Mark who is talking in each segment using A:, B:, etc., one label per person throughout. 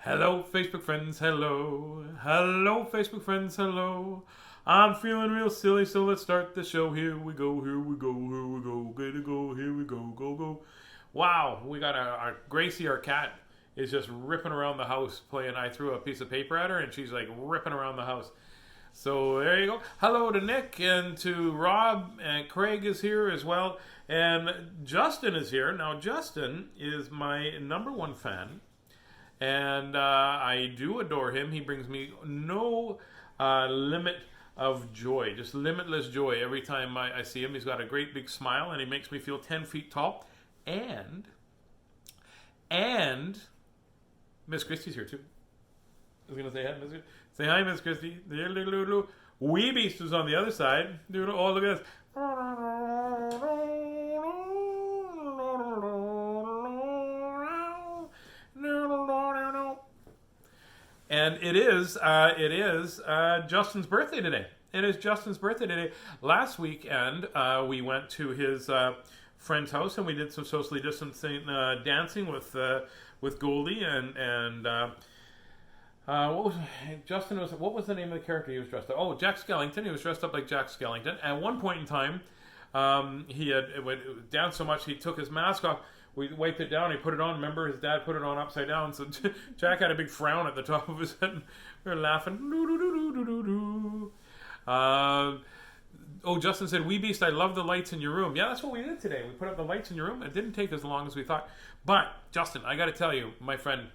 A: Hello, Facebook friends, hello. Hello, Facebook friends, hello. I'm feeling real silly, so let's start the show. Here we go, here we go, here we go, gonna go, here we go, go, go. Wow, we got our Gracie, our cat, is just ripping around the house playing. I threw a piece of paper at her, and she's like ripping around the house. So there you go. Hello to Nick and to Rob, and Craig is here as well. And Justin is here. Now, Justin is my #1 fan. And I do adore him. He brings me no limit of joy, just limitless joy every time I see him. He's got a great big smile, and he makes me feel 10 feet tall. And Miss Christie's here too. I was gonna say hi, Miss. Say hi, Miss Christie. Wee Beast is on the other side. Oh, look at this. And it is Justin's birthday today. It is Justin's birthday today. Last weekend, we went to his friend's house and we did some socially distancing dancing with Goldie and what was the name of the character he was dressed up? Oh, Jack Skellington. He was dressed up like Jack Skellington. At one point in time, he had danced so much he took his mask off. We wiped it down. He put it on. Remember, his dad put it on upside down. So Jack had a big frown at the top of his head. And we were laughing. Justin said, "Wee Beast, I love the lights in your room." Yeah, that's what we did today. We put up the lights in your room. It didn't take as long as we thought. But Justin, I got to tell you, my friend,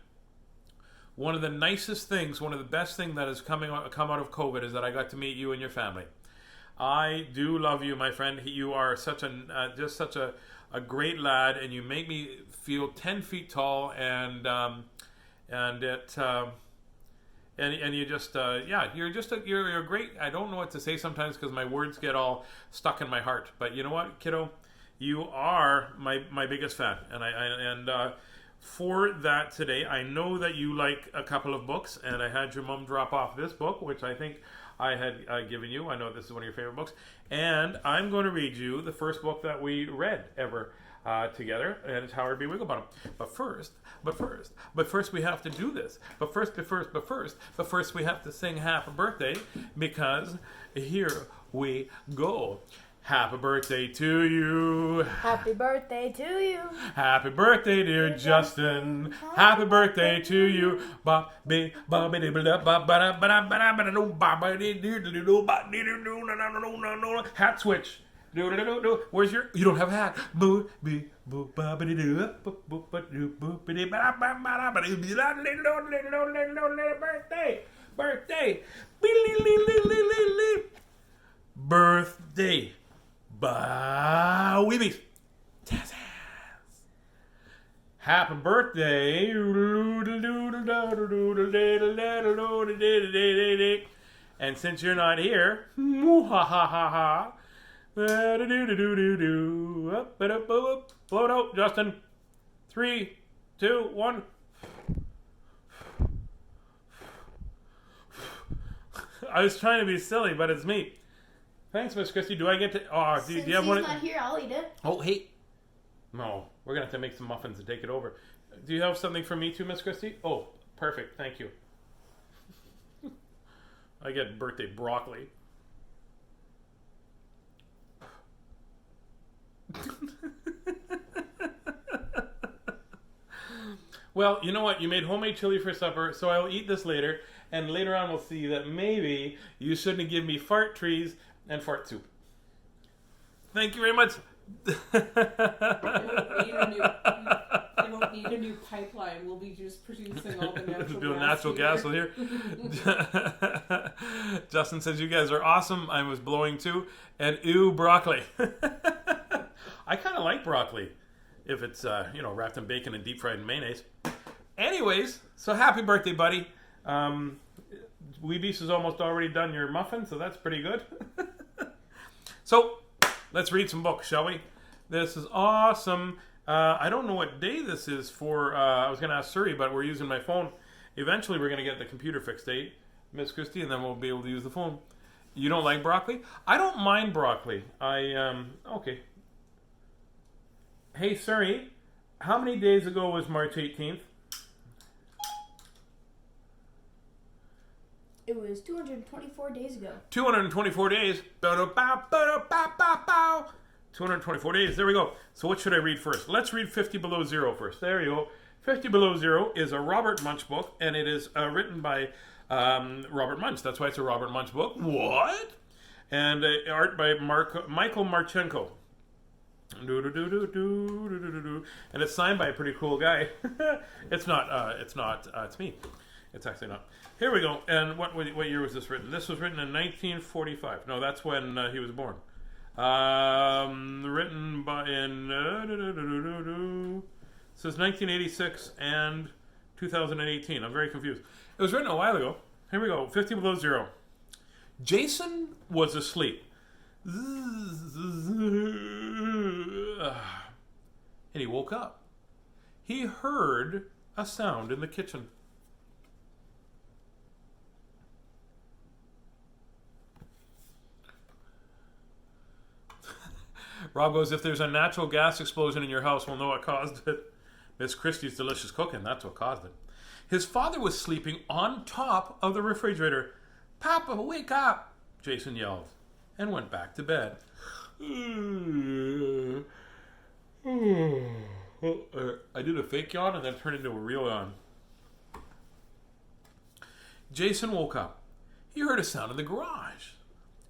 A: one of the nicest things, one of the best things that has come out of COVID is that I got to meet you and your family. I do love you, my friend. You are such a great lad, and you make me feel 10 feet tall, and you just you're a great. I don't know what to say sometimes because my words get all stuck in my heart. But you know what, kiddo, you are my biggest fan, and for that today, I know that you like a couple of books, and I had your mom drop off this book, which I think I had given you. I know this is one of your favorite books, and I'm going to read you the first book that we read ever together, and it's Howard B. Wigglebottom. But first, we have to do this. But first, we have to sing Happy Birthday, because here we go. Happy birthday to you.
B: Happy birthday to you.
A: Happy birthday, dear Justin. Happy birthday to you. Hat switch. Where's your? You don't have a hat. Birthday. Wee Beast. Tazz. Happy birthday. And since you're not here, blow it out, Justin. 3, 2, 1. I was trying to be silly, but it's me. Thanks, Miss Christie. Do I get to? Oh, do you have one?
B: Since he's not here, I'll eat it.
A: Oh, hey. No, we're gonna have to make some muffins and take it over. Do you have something for me too, Miss Christie? Oh, perfect. Thank you. I get birthday broccoli. Well, you know what? You made homemade chili for supper, so I'll eat this later. And later on, we'll see that maybe you shouldn't give me fart trees and fart soup. Thank you very much.
C: They won't need a new pipeline. We'll be just producing all the natural gas
A: here. Justin says, "You guys are awesome. I was blowing too." And ew, broccoli. I kind of like broccoli if it's wrapped in bacon and deep fried in mayonnaise. Anyways, so happy birthday, buddy. Wee Beast has almost already done your muffin, so that's pretty good. So, let's read some books, shall we? This is awesome. I don't know what day this is for. I was going to ask Suri, but we're using my phone. Eventually, we're going to get the computer fixed, Miss Christie, and then we'll be able to use the phone. You don't like broccoli? I don't mind broccoli. Okay. Hey, Suri, how many days ago was March 18th?
B: is 224 days ago.
A: 224 days. 224 days. There we go. So what should I read first? Let's read 50 Below Zero first. There you go. 50 Below Zero is a Robert Munsch book, and it is written by Robert Munsch. That's why it's a Robert Munsch book. What? And art by Michael Marchenko. And it's signed by a pretty cool guy. It's not. It's me. It's actually not. Here we go. And what year was this written? This was written in 1945. No, that's when he was born. Written by in says 1986 and 2018. I'm very confused. It was written a while ago. Here we go. 50 Below Zero. Jason was asleep. And he woke up. He heard a sound in the kitchen. Rob goes, if there's a natural gas explosion in your house, we'll know what caused it. Miss Christie's delicious cooking, that's what caused it. His father was sleeping on top of the refrigerator. Papa, wake up, Jason yelled, and went back to bed. I did a fake yawn and then turned into a real yawn. Jason woke up. He heard a sound in the garage.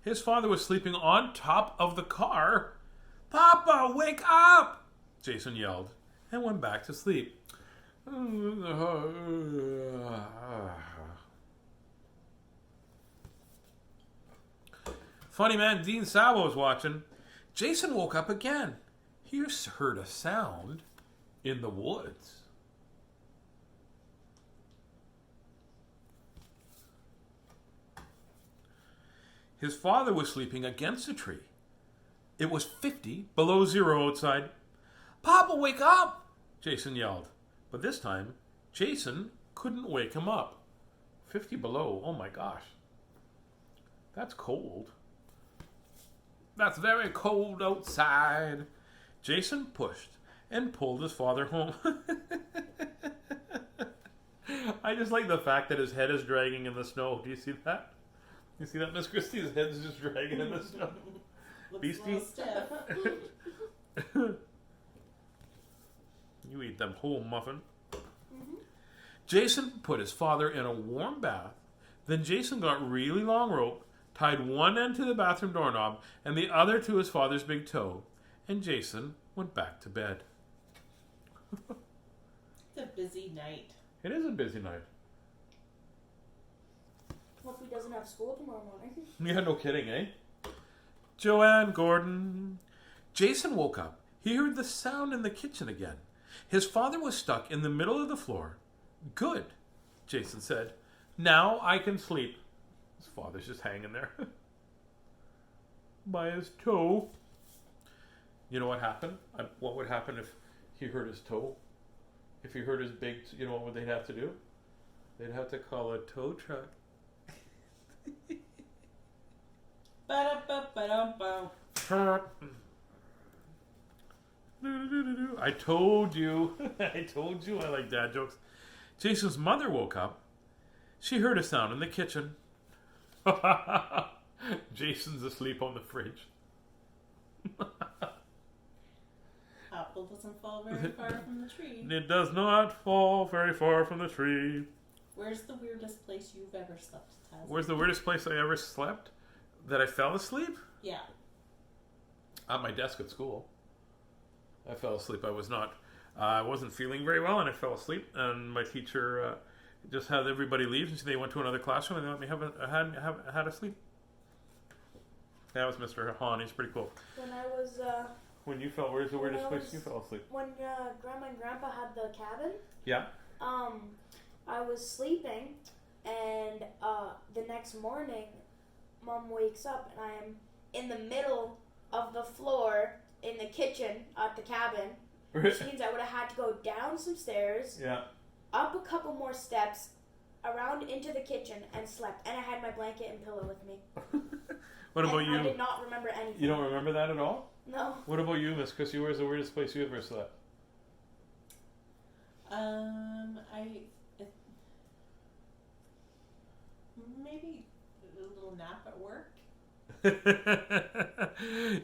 A: His father was sleeping on top of the car. Papa, wake up! Jason yelled and went back to sleep. Funny man Dean Sabo was watching. Jason woke up again. He heard a sound in the woods. His father was sleeping against a tree. It was 50 below zero outside. Papa, wake up! Jason yelled. But this time, Jason couldn't wake him up. 50 below, oh my gosh. That's cold. That's very cold outside. Jason pushed and pulled his father home. I just like the fact that his head is dragging in the snow. Do you see that? You see that, Miss Christie? His head is just dragging in the snow. Beastie? You eat them whole muffin. Mm-hmm. Jason put his father in a warm bath. Then Jason got really long rope, tied one end to the bathroom doorknob and the other to his father's big toe, and Jason went back to bed.
C: It's a busy night.
A: It is a busy night.
B: Hope he doesn't have school tomorrow morning.
A: Yeah, no kidding, eh? Joanne Gordon. Jason woke up. He heard the sound in the kitchen again. His father was stuck in the middle of the floor. Good, Jason said. Now I can sleep. His father's just hanging there by his toe. You know what happened? What would happen if he hurt his toe? If he hurt his big, you know what would they have to do? They'd have to call a tow truck. I told you. I told you I like dad jokes. Jason's mother woke up. She heard a sound in the kitchen. Jason's asleep on the fridge.
C: Apple doesn't fall very far from the tree.
A: It does not fall very far from the tree.
C: Where's the weirdest place you've ever slept, Tazz?
A: Where's the weirdest place I ever slept? That I fell asleep?
C: Yeah.
A: At my desk at school. I fell asleep. I wasn't feeling very well, and I fell asleep. And my teacher just had everybody leave, and so they went to another classroom, and they let me have a sleep. That was Mr. Hahn. He's pretty cool.
B: When I was
A: When you fell, where's the weirdest place you fell asleep?
B: when Grandma and Grandpa had the cabin,
A: Yeah.
B: I was sleeping, and the next morning, Mom wakes up, and I am in the middle of the floor in the kitchen at the cabin, which means I would have had to go down some stairs,
A: Yeah.
B: up a couple more steps, around into the kitchen, and slept. And I had my blanket and pillow with me.
A: What about you?
B: I did not remember anything.
A: You don't remember that at all?
B: No.
A: What about you, Miss Chrissy? Where's the weirdest place you ever slept?
C: Maybe little nap at work.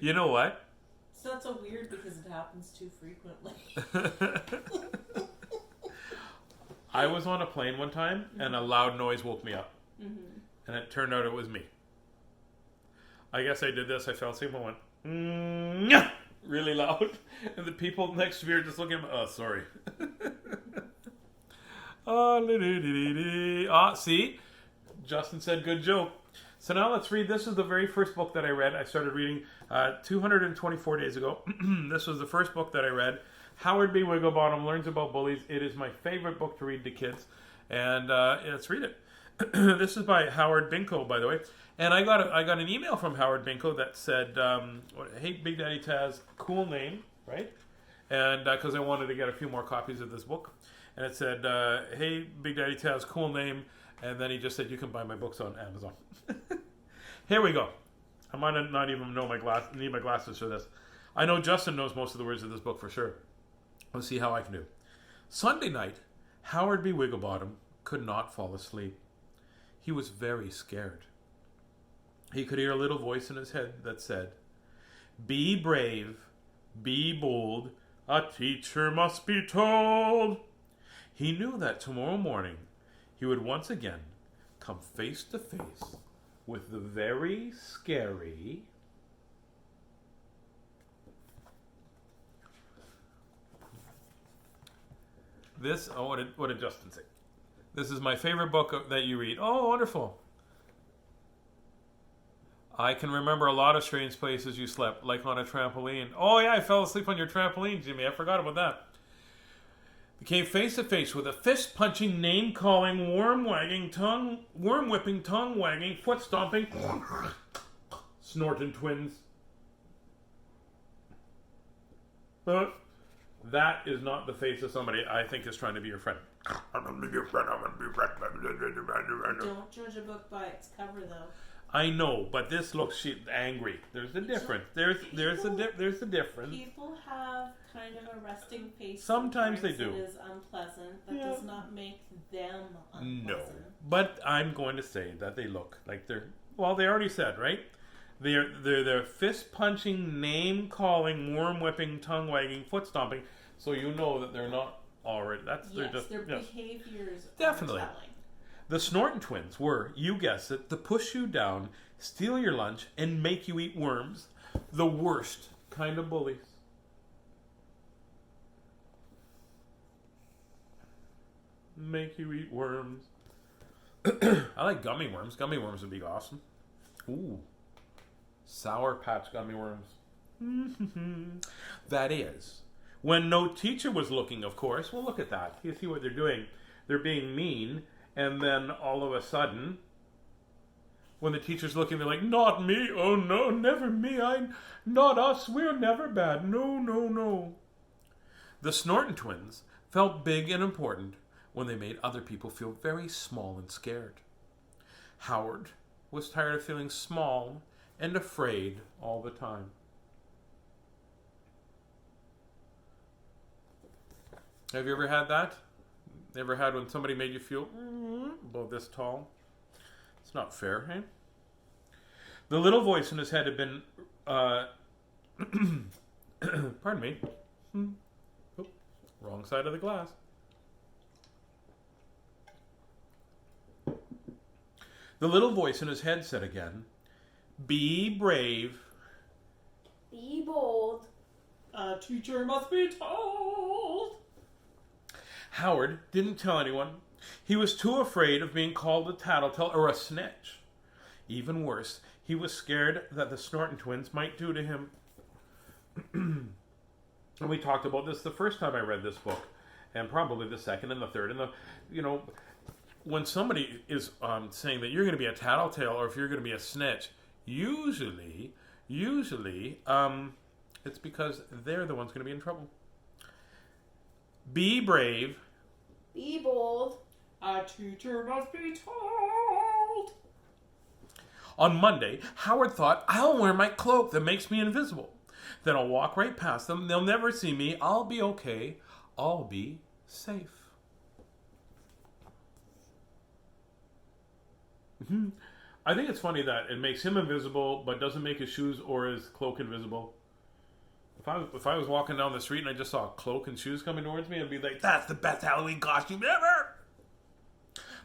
A: You know what?
C: It's not so weird because it happens too frequently.
A: I was on a plane one time, and a loud noise woke me up.
C: Mm-hmm.
A: And it turned out it was me. I guess I did this. I fell asleep and went, "Nyah!" really loud. And the people next to me are just looking at me. Oh, sorry. See? Justin said, good joke. So now let's read. This is the very first book that I read. I started reading 224 days ago. This was the first book that I read. Howard B. Wigglebottom Learns About Bullies. It is my favorite book to read to kids. And let's read it. This is by Howard Binkow, by the way. And I got an email from Howard Binkow that said, hey, Big Daddy Tazz, cool name, right? And because I wanted to get a few more copies of this book. And it said, hey, Big Daddy Tazz, cool name. And then he just said, you can buy my books on Amazon. Here we go. I might not even need my glasses for this. I know Justin knows most of the words of this book for sure. Let's see how I can do. Sunday night, Howard B. Wigglebottom could not fall asleep. He was very scared. He could hear a little voice in his head that said, be brave, be bold, a teacher must be told. He knew that tomorrow morning he would once again come face to face with the very scary what did Justin say? This is my favorite book that you read. Oh, wonderful. I can remember a lot of strange places you slept, like on a trampoline. Oh yeah, I fell asleep on your trampoline, Jimmy. I forgot about that. He came face to face with a fist-punching, name-calling, worm-whipping, tongue-wagging, foot-stomping, snorting twins. But that is not the face of somebody I think is trying to be your friend. I'm going to be your friend. I'm going to be your friend.
C: Don't judge a book by its cover, though.
A: I know, but this looks angry. There's a difference. There's a difference.
C: People have kind of a resting face.
A: Sometimes they do.
C: It is unpleasant. That does not make them unpleasant.
A: No, but I'm going to say that they look like they're. Well, they already said, right? They're fist punching, name calling, worm whipping, tongue wagging, foot stomping. So you know that they're not already. Their
C: behaviors.
A: Definitely.
C: Are telling.
A: The Snorton twins were, you guessed it, to push you down, steal your lunch, and make you eat worms. The worst kind of bullies. Make you eat worms. I like gummy worms. Gummy worms would be awesome. Ooh. Sour Patch gummy worms. That is. When no teacher was looking, of course. Well, look at that. You see what they're doing. They're being mean. And then all of a sudden, when the teacher's looking, they're like, not me. Oh, no, never me. Not us. We're never bad. No, no, no. The Snorton twins felt big and important when they made other people feel very small and scared. Howard was tired of feeling small and afraid all the time. Have you ever had that? Ever had when somebody made you feel about this tall? It's not fair, hey? The little voice in his head had been, pardon me. Oh, wrong side of the glass. The little voice in his head said again, be brave.
B: Be bold.
C: A teacher must be told.
A: Howard didn't tell anyone. He was too afraid of being called a tattletale or a snitch. Even worse, he was scared that the Snorton twins might do to him. And we talked about this the first time I read this book, and probably the second and the third. And when somebody is saying that you're going to be a tattletale or if you're going to be a snitch, usually, it's because they're the ones going to be in trouble. Be brave.
B: Be bold.
C: A teacher must be told.
A: On Monday, Howard thought, I'll wear my cloak that makes me invisible. Then I'll walk right past them. They'll never see me. I'll be okay. I'll be safe. I think it's funny that it makes him invisible, but doesn't make his shoes or his cloak invisible. If I was walking down the street and I just saw a cloak and shoes coming towards me, I'd be like, that's the best Halloween costume ever!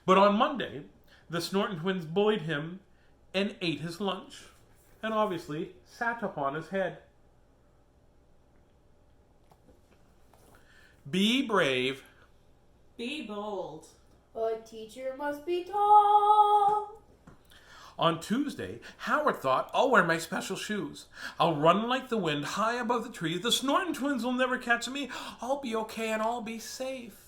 A: But on Monday, the Snorton twins bullied him and ate his lunch. And obviously sat upon his head. Be brave.
C: Be bold.
B: A teacher must be tall.
A: On Tuesday, Howard thought, I'll wear my special shoes. I'll run like the wind high above the trees. The Snorton twins will never catch me. I'll be okay and I'll be safe.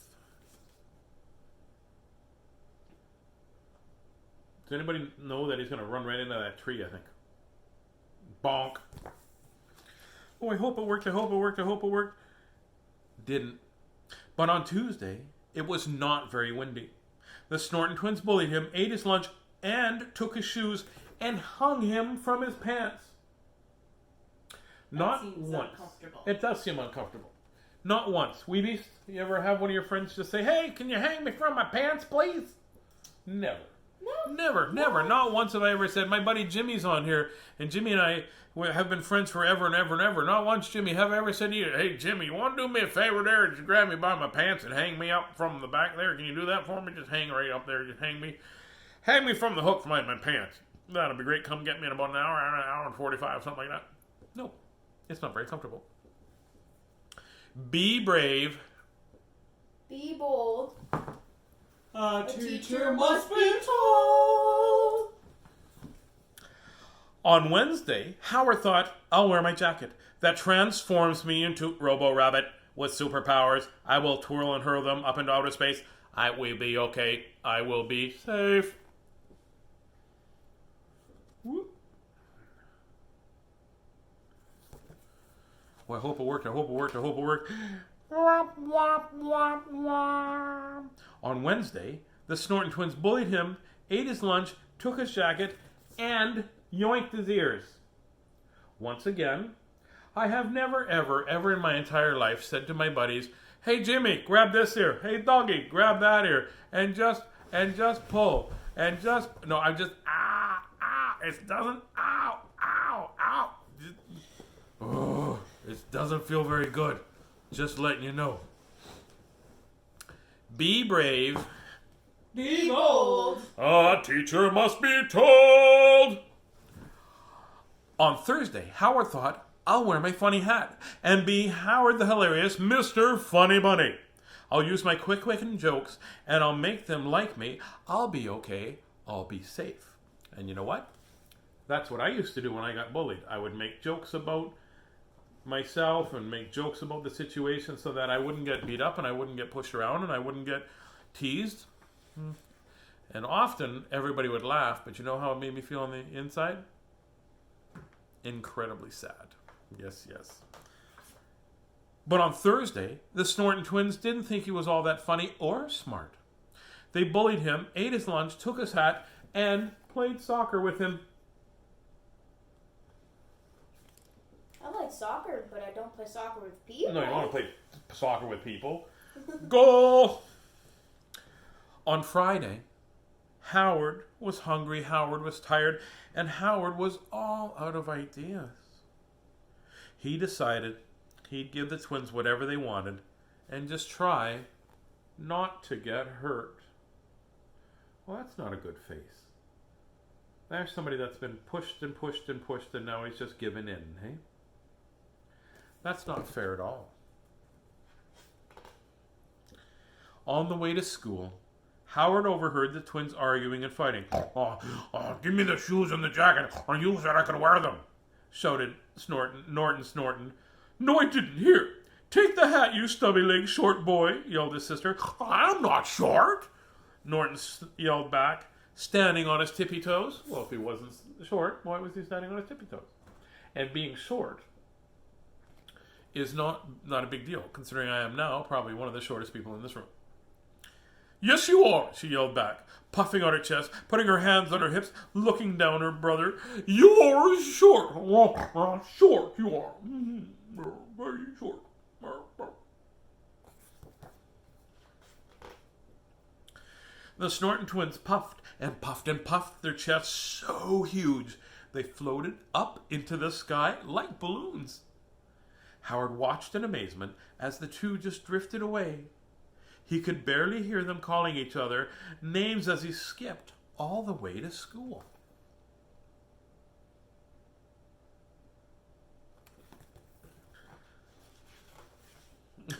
A: Does anybody know that he's going to run right into that tree, I think? Bonk. Oh, I hope it worked, I hope it worked, I hope it worked. Didn't. But on Tuesday, it was not very windy. The Snorton twins bullied him, ate his lunch, and took his shoes and hung him from his pants. Not once. It does seem uncomfortable. Not once. Weebies, you ever have one of your friends just say, hey, can you hang me from my pants, please? Never. Never. Not once have I ever said, my buddy Jimmy's on here, and Jimmy and I have been friends forever and ever and ever. Not once, Jimmy, have I ever said to you, hey, Jimmy, you want to do me a favor there? Just grab me by my pants and hang me up from the back there. Can you do that for me? Just hang right up there. Just hang me from the hook from my pants. That'll be great. Come get me in about an hour and 45, something like that. No, it's not very comfortable. Be brave.
B: Be bold.
C: A teacher must be told.
A: On Wednesday, Howard thought, I'll wear my jacket. That transforms me into Robo-Rabbit with superpowers. I will twirl and hurl them up into outer space. I will be okay. I will be safe. Whoop. Well, I hope it worked. On Wednesday, the Snorton twins bullied him, ate his lunch, took his jacket, and yoinked his ears. Once again, I have never, ever in my entire life said to my buddies, hey Jimmy, grab this ear. Hey doggy, grab that ear. And just pull. It doesn't, it doesn't feel very good. Just letting you know. Be brave.
C: Be bold.
A: A teacher must be told. On Thursday, Howard thought, I'll wear my funny hat and be Howard the Hilarious Mr. Funny Bunny. I'll use my quick-witted jokes and I'll make them like me. I'll be okay. I'll be safe. And you know what? That's what I used to do when I got bullied. I would make jokes about myself and make jokes about the situation so that I wouldn't get beat up and I wouldn't get pushed around and I wouldn't get teased. And often everybody would laugh, but you know how it made me feel on the inside? Incredibly sad. Yes. But on Thursday, the Snorton twins didn't think he was all that funny or smart. They bullied him, ate his lunch, took his hat, and played soccer with him.
B: I like soccer, but I don't play soccer with people.
A: No, you don't want to play soccer with people. Goal! On Friday, Howard was hungry, Howard was tired, and Howard was all out of ideas. He decided he'd give the twins whatever they wanted and just try not to get hurt. Well, that's not a good face. There's somebody that's been pushed and now he's just given in, hey? That's not fair at all. On the way to school, Howard overheard the twins arguing and fighting. Give me the shoes and the jacket, or you said I could wear them, shouted Norton Snorton. No, I didn't hear. Take the hat, you stubby-legged short boy, yelled his sister. I'm not short, Norton yelled back, standing on his tippy toes. Well, if he wasn't short, why was he standing on his tippy toes? And being short is not a big deal, considering I am now probably one of the shortest people in this room. Yes, you are, she yelled back, puffing out her chest, putting her hands on her hips, looking down her brother. You're short. Short you are. Very short. The Snorton twins puffed and puffed, their chests so huge they floated up into the sky like balloons. Howard watched in amazement as the two just drifted away. He could barely hear them calling each other names as he skipped all the way to school.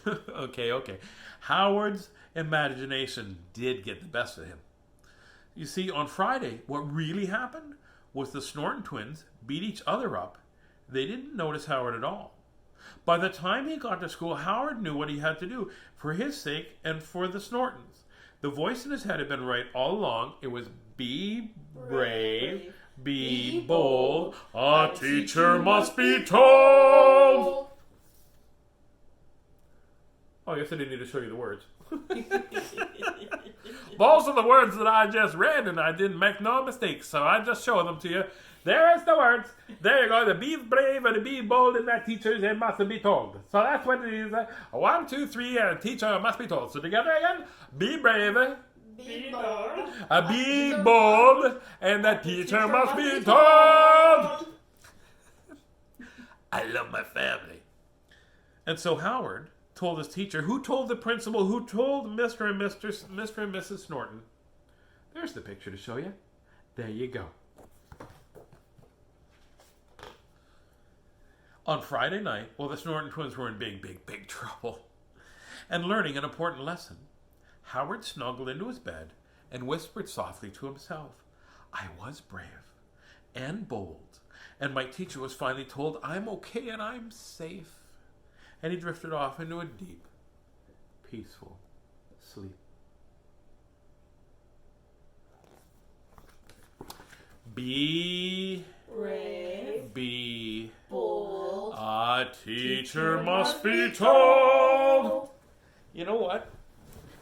A: Okay. Howard's imagination did get the best of him. You see, on Friday, what really happened was the Snorton twins beat each other up. They didn't notice Howard at all. By the time he got to school, Howard knew what he had to do for his sake and for the Snortons. The voice in his head had been right all along. It was be brave, be bold, a teacher must be told. Oh, I guess I didn't need to show you the words. Those are the words that I just read, and I didn't make no mistakes, so I just show them to you. There's the words. There you go. The be brave and the be bold, and that teachers it must be told. So that's what it is. 1, 2, 3, and a teacher must be told. So together again, be brave.
B: Be bold.
A: Be bold, and the teacher must be told. I love my family. And so Howard told his teacher, who told the principal, who told Mr. and Mrs. Snorton. There's the picture to show you. There you go. On Friday night, the Snorton twins were in big trouble. And learning an important lesson, Howard snuggled into his bed and whispered softly to himself, I was brave and bold, and my teacher was finally told I'm okay and I'm safe. And he drifted off into a deep, peaceful sleep. Be
B: Brave.
A: Be
B: Bold.
A: A teacher must be told. You know what?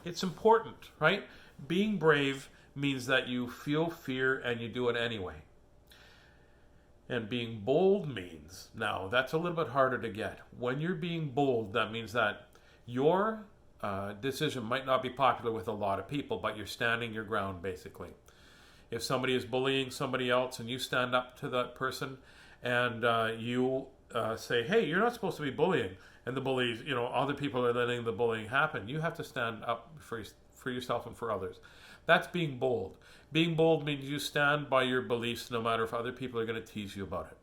A: It's important, right? Being brave means that you feel fear and you do it anyway. And being bold means, now that's a little bit harder to get. When you're being bold, that means that your decision might not be popular with a lot of people, but you're standing your ground basically. If somebody is bullying somebody else and you stand up to that person and you say, hey, you're not supposed to be bullying, and the bullies, other people are letting the bullying happen, you have to stand up for yourself and for others. That's being bold. Being bold means you stand by your beliefs no matter if other people are going to tease you about it.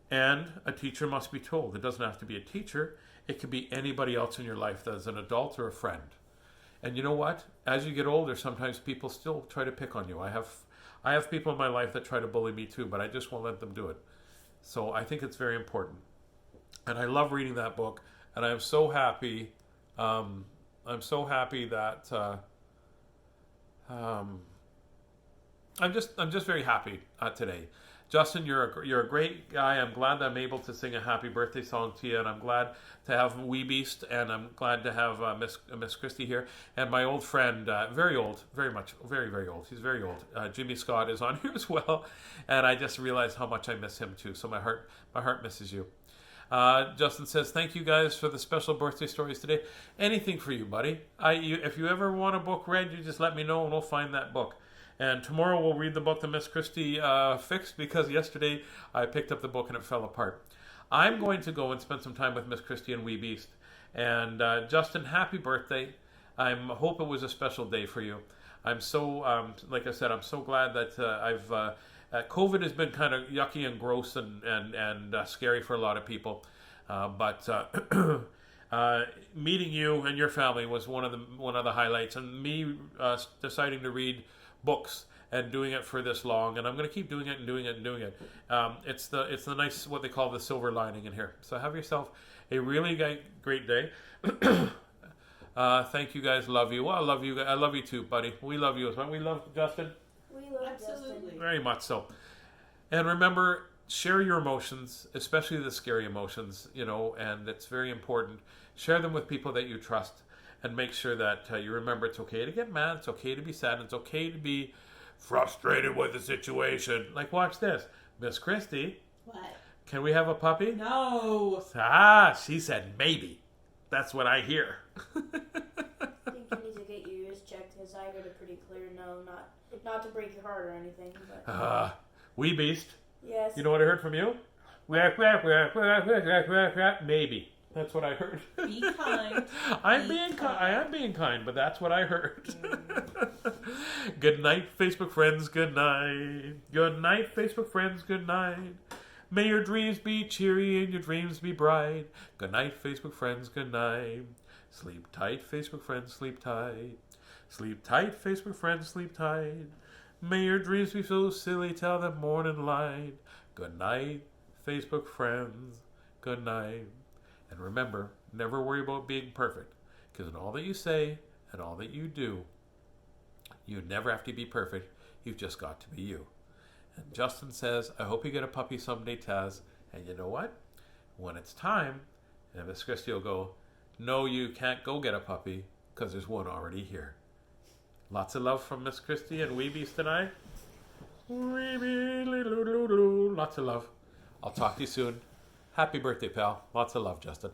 A: And a teacher must be told. It doesn't have to be a teacher. It could be anybody else in your life that's an adult or a friend. And you know what? As you get older, sometimes people still try to pick on you. I have people in my life that try to bully me too, but I just won't let them do it. So I think it's very important. And I love reading that book. And I'm so happy. I'm so happy that I'm just very happy today. Justin, you're a great guy. I'm glad that I'm able to sing a happy birthday song to you, and I'm glad to have Wee Beast, and I'm glad to have Miss Christie here, and my old friend, very old, very old. He's very old. Jimmy Scott is on here as well, and I just realized how much I miss him too. So my heart misses you. Justin says, thank you guys for the special birthday stories today. Anything for you, buddy. If you ever want a book read, you just let me know and we'll find that book. And tomorrow we'll read the book that Miss Christie fixed, because yesterday I picked up the book and it fell apart. I'm going to go and spend some time with Miss Christie and Wee Beast. And Justin, happy birthday. I hope it was a special day for you. I'm so, like I said, I'm so glad that COVID has been kind of yucky and gross and scary for a lot of people. But meeting you and your family was one of the highlights. And me deciding to read books and doing it for this long, and I'm going to keep doing it and doing it and doing it. It's the nice, what they call the silver lining in here. So have yourself a really great day. Thank you guys. Love you. Well, I love you. I love you too, buddy. We love you as well. We love Justin.
B: We love
C: Absolutely.
B: Justin.
A: Very much so. And remember, share your emotions, especially the scary emotions, and it's very important. Share them with people that you trust, and make sure that you remember it's okay to get mad, it's okay to be sad, it's okay to be frustrated with the situation. Like, watch this. Miss Christie.
C: What?
A: Can we have a puppy?
C: No.
A: She said maybe. That's what I hear.
B: I think you need to get your ears checked, because decided a pretty clear no, not to break your heart or anything. But
A: Wee beast.
B: yes.
A: You know what I heard from you? Maybe. That's what I heard.
C: Be kind.
A: I am being kind, but that's what I heard. Good night, Facebook friends. Good night. Good night, Facebook friends. Good night. May your dreams be cheery and your dreams be bright. Good night, Facebook friends. Good night. Sleep tight, Facebook friends. Sleep tight. Sleep tight, Facebook friends. Sleep tight. May your dreams be so silly till the morning light. Good night, Facebook friends. Good night. And remember, never worry about being perfect, because in all that you say and all that you do, you never have to be perfect. You've just got to be you. And Justin says, I hope you get a puppy someday, Tazz. And you know what? When it's time, and Miss Christie will go, no, you can't go get a puppy, because there's one already here. Lots of love from Miss Christie and Weebies tonight. Lots of love. I'll talk to you soon. Happy birthday, pal. Lots of love, Justin.